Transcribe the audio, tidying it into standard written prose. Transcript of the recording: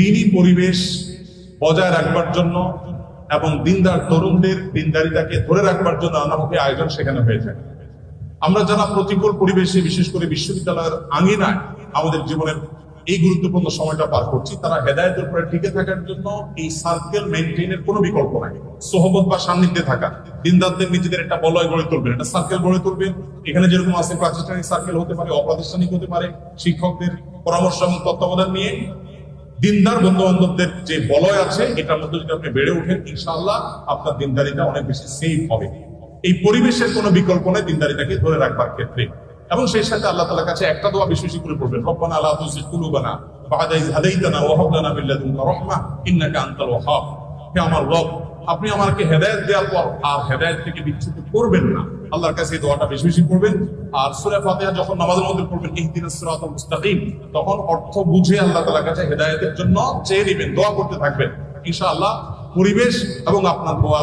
দ্বীনি পরিবেশ বজায় রাখবার জন্য এবং দিনদার তরুণদের দিনদারিতাকে ধরে রাখবার জন্য নানামুখী আয়োজন সেখানে হয়ে থাকে। আমরা যারা প্রতিকূল পরিবেশে, বিশেষ করে বিশ্ববিদ্যালয়ের আঙিনায় আমাদের জীবনের এই গুরুত্বপূর্ণ সময়টা পার করছি, তারা হেদায়েতের উপরে টিকে থাকার জন্য এই সার্কেল মেইনটেইনের কোনো বিকল্প নাই। সোহবত বা সান্নিধ্যে থাকা, দিনদারদের নিজেদের একটা বলয় গড়ে তুলবেন, একটা সার্কেল গড়ে তুলবেন। এখানে যেরকম আছে প্রাতিষ্ঠানিক সার্কেল হতে পারে, অপ্রাতিষ্ঠানিক হতে পারে, শিক্ষকদের পরামর্শ এবং তত্ত্বাবধান নিয়ে দিনদার বন্ধু বান্ধবদের যে বলয় আছে এটার মধ্যে যদি আপনি বেড়ে ওঠেন, ইনশাআল্লাহ আপনার দিনদারিতা অনেক বেশি সেফ হবে। এই পরিবেশের কোনো বিকল্প নেই দিনদারিতাকে ধরে রাখবার ক্ষেত্রে। এবং সেই সাথে আল্লাহ তাআলার কাছে একটা দোয়া বেশি বেশি করে পড়বেন, রব্বানা লা তুযিগ কুলুবানা বা'দা ইয হাদাইতানা ওয়া হাব লানা মিন লাদুনকা রাহমাহ ইন্নাকা আনতাল ওয়াহ্হাব। হে আমার রব, আপনি আমাকে হেদায়েত দেওয়ার পর আর হেদায়েত থেকে বিচ্যুত করবেন না। আল্লাহর কাছে এই দোয়াটা বেশি বেশি করবেন। আর সূরা ফাতিহা যখন নামাজের মধ্যে পড়বেন, ইহদিনাস সিরাতাল মুস্তাকিম, তখন অর্থ বুঝে আল্লাহ তাআলার কাছে হেদায়েতের জন্য চেয়ে নেবেন, দোয়া করতে থাকবেন। ইনশাআল্লাহ পরিবেশ এবং আপনার দোয়া